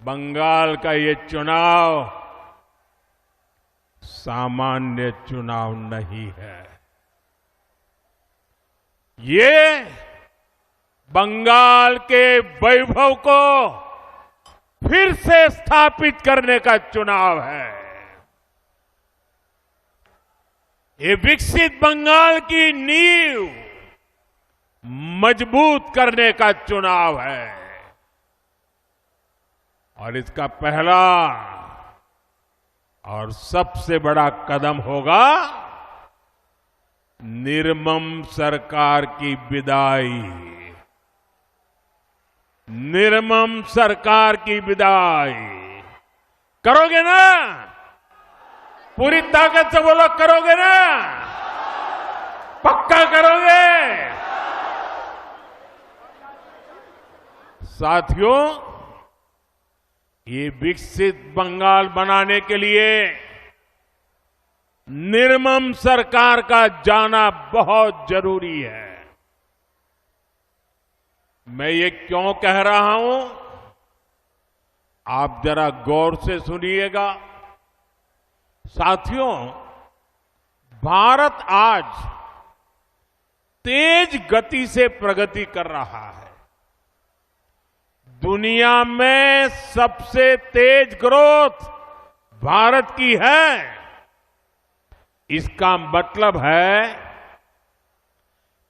बंगाल का ये चुनाव सामान्य चुनाव नहीं है। ये बंगाल के वैभव को फिर से स्थापित करने का चुनाव है। ये विकसित बंगाल की नींव मजबूत करने का चुनाव है और इसका पहला और सबसे बड़ा कदम होगा निर्मम सरकार की विदाई। निर्मम सरकार की विदाई करोगे ना? पूरी ताकत से बोलो, करोगे ना? पक्का करोगे? साथियों, ये विकसित बंगाल बनाने के लिए निर्मम सरकार का जाना बहुत जरूरी है। मैं ये क्यों कह रहा हूं, आप जरा गौर से सुनिएगा। साथियों, भारत आज तेज गति से प्रगति कर रहा है। दुनिया में सबसे तेज ग्रोथ भारत की है। इसका मतलब है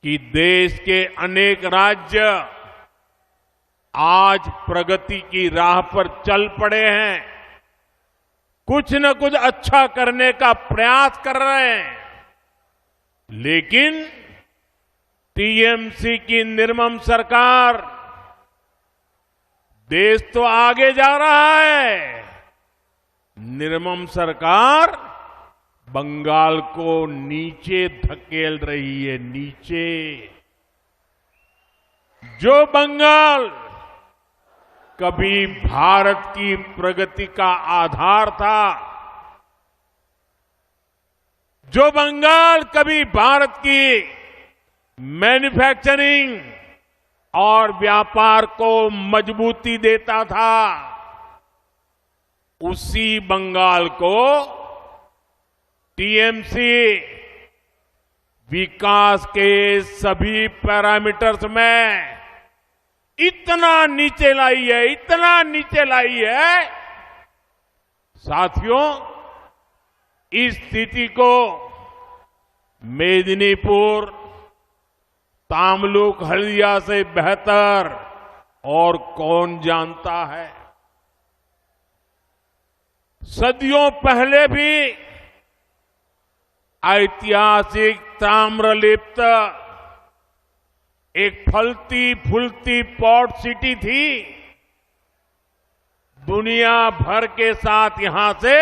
कि देश के अनेक राज्य आज प्रगति की राह पर चल पड़े हैं, कुछ न कुछ अच्छा करने का प्रयास कर रहे हैं। लेकिन टीएमसी की निर्मम सरकार, देश तो आगे जा रहा है, निर्मम सरकार बंगाल को नीचे धकेल रही है। नीचे जो बंगाल कभी भारत की प्रगति का आधार था, जो बंगाल कभी भारत की मैन्युफैक्चरिंग और व्यापार को मजबूती देता था, उसी बंगाल को टीएमसी विकास के सभी पैरामीटर्स में इतना नीचे लाई है, इतना नीचे लाई है। साथियों, इस स्थिति को मेदिनीपुर, तामलुक, हल्दिया से बेहतर और कौन जानता है। सदियों पहले भी ऐतिहासिक ताम्रलिप्त एक फलती फूलती पोर्ट सिटी थी। दुनिया भर के साथ यहां से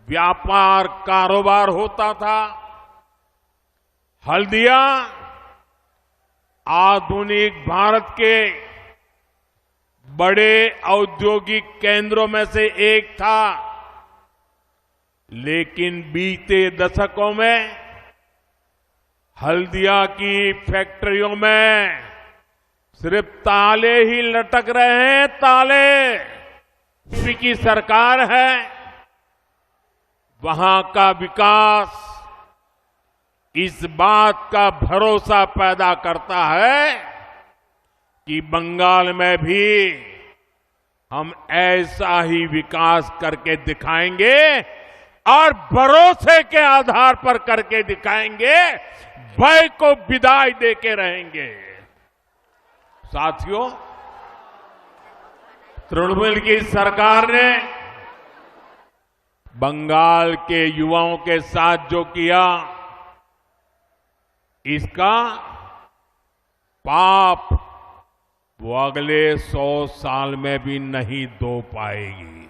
व्यापार कारोबार होता था। हल्दिया आधुनिक भारत के बड़े औद्योगिक केंद्रों में से एक था, लेकिन बीते दशकों में हल्दिया की फैक्ट्रियों में सिर्फ ताले ही लटक रहे हैं, ताले। यूपी की सरकार है, वहां का विकास इस बात का भरोसा पैदा करता है कि बंगाल में भी हम ऐसा ही विकास करके दिखाएंगे और भरोसे के आधार पर करके दिखाएंगे, भय को विदाई देके रहेंगे। साथियों, तृणमूल की सरकार ने बंगाल के युवाओं के साथ जो किया, इसका पाप वो अगले 100 साल में भी नहीं धो पाएगी।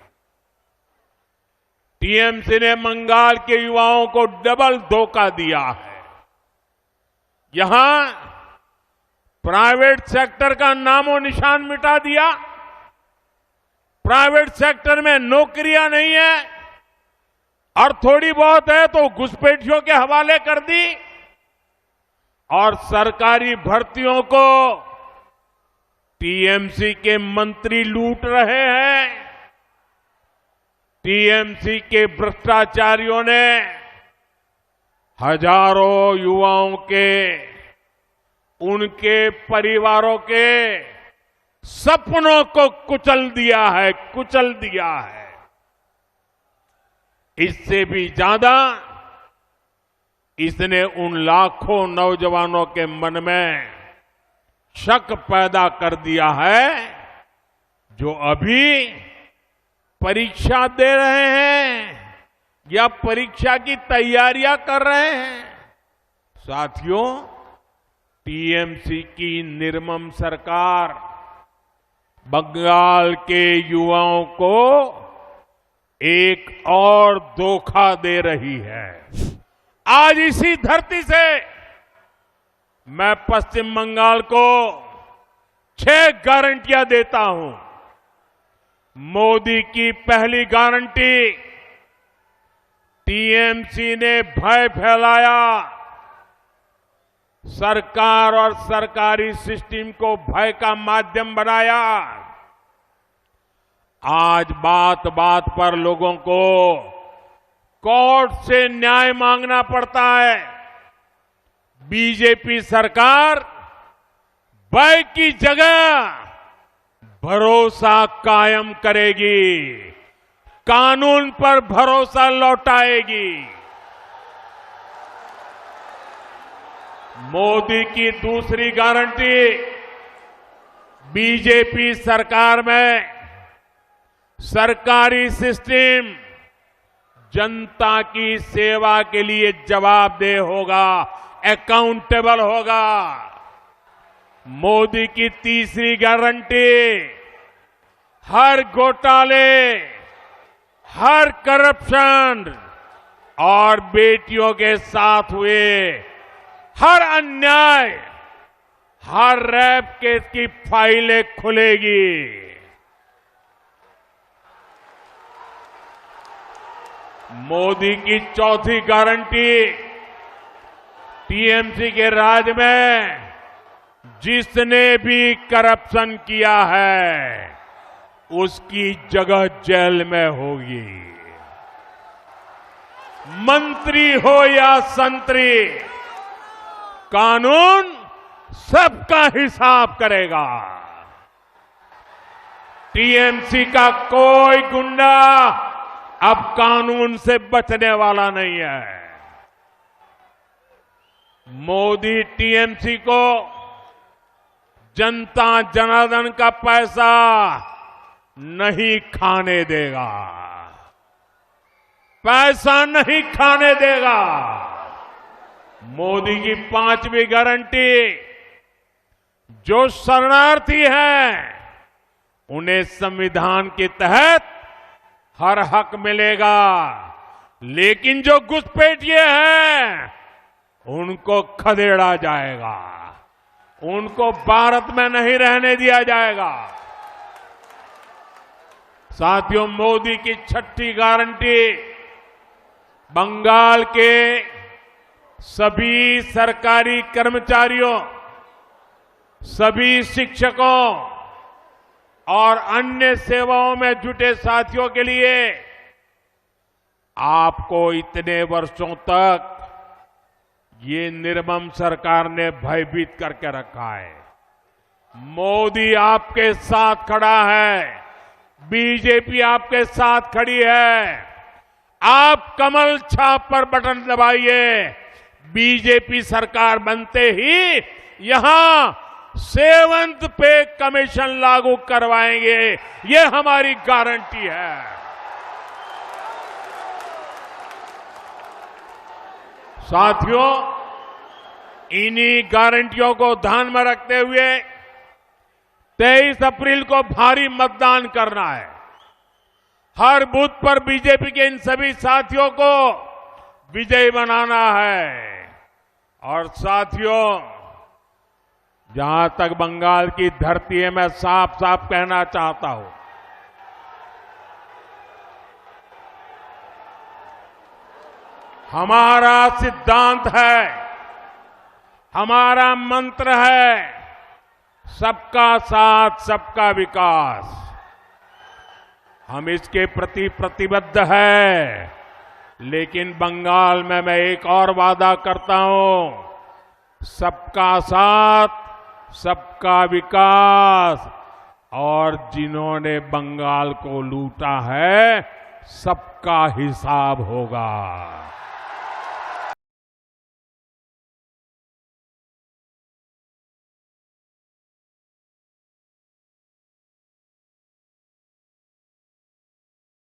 टीएमसी ने बंगाल के युवाओं को डबल धोखा दिया है। यहां प्राइवेट सेक्टर का नामो निशान मिटा दिया। प्राइवेट सेक्टर में नौकरियां नहीं है और थोड़ी बहुत है तो घुसपैठियों के हवाले कर दी और सरकारी भर्तियों को टीएमसी के मंत्री लूट रहे हैं। टीएमसी के भ्रष्टाचारियों ने हजारों युवाओं के, उनके परिवारों के सपनों को कुचल दिया है। इससे भी ज्यादा इसने उन लाखों नौजवानों के मन में शक पैदा कर दिया है जो अभी परीक्षा दे रहे हैं या परीक्षा की तैयारियां कर रहे हैं। साथियों, टीएमसी की निर्मम सरकार बंगाल के युवाओं को एक और धोखा दे रही है। आज इसी धरती से मैं पश्चिम बंगाल को 6 गारंटियां देता हूं। मोदी की पहली गारंटी, टीएमसी ने भय फैलाया, सरकार और सरकारी सिस्टम को भय का माध्यम बनाया। आज बात बात पर लोगों को कोर्ट से न्याय मांगना पड़ता है। बीजेपी सरकार भय की जगह भरोसा कायम करेगी, कानून पर भरोसा लौटाएगी। मोदी की दूसरी गारंटी, बीजेपी सरकार में सरकारी सिस्टम जनता की सेवा के लिए जवाबदेह होगा, अकाउंटेबल होगा। मोदी की तीसरी गारंटी, हर घोटाले, हर करप्शन और बेटियों के साथ हुए हर अन्याय, हर रेप केस की फाइलें खुलेगी। मोदी की चौथी गारंटी, टीएमसी के राज में जिसने भी करप्शन किया है उसकी जगह जेल में होगी। मंत्री हो या संतरी, कानून सबका हिसाब करेगा। टीएमसी का कोई गुंडा अब कानून से बचने वाला नहीं है। मोदी टीएमसी को जनता जनार्दन का पैसा नहीं खाने देगा, पैसा नहीं खाने देगा। मोदी की 5वीं गारंटी, जो शरणार्थी हैं उन्हें संविधान के तहत हर हक मिलेगा, लेकिन जो घुसपैठिए हैं उनको खदेड़ा जाएगा, उनको भारत में नहीं रहने दिया जाएगा। साथियों, मोदी की 6ठी गारंटी, बंगाल के सभी सरकारी कर्मचारियों, सभी शिक्षकों और अन्य सेवाओं में जुटे साथियों के लिए आपको इतने वर्षों तक ये निर्मम सरकार ने भयभीत करके रखा है। मोदी आपके साथ खड़ा है, बीजेपी आपके साथ खड़ी है। आप कमल छाप पर बटन दबाइए, बीजेपी सरकार बनते ही यहां 7th पे कमीशन लागू करवाएंगे, ये हमारी गारंटी है। साथियों, इन्हीं गारंटियों को ध्यान में रखते हुए 23 अप्रैल को भारी मतदान करना है। हर बूथ पर बीजेपी के इन सभी साथियों को विजयी बनाना है। और साथियों, जहां तक बंगाल की धरती है, मैं साफ साफ कहना चाहता हूं, हमारा सिद्धांत है, हमारा मंत्र है, सबका साथ सबका विकास, हम इसके प्रति प्रतिबद्ध है। लेकिन बंगाल में मैं एक और वादा करता हूं, सबका साथ सबका विकास, और जिन्होंने बंगाल को लूटा है सबका हिसाब होगा।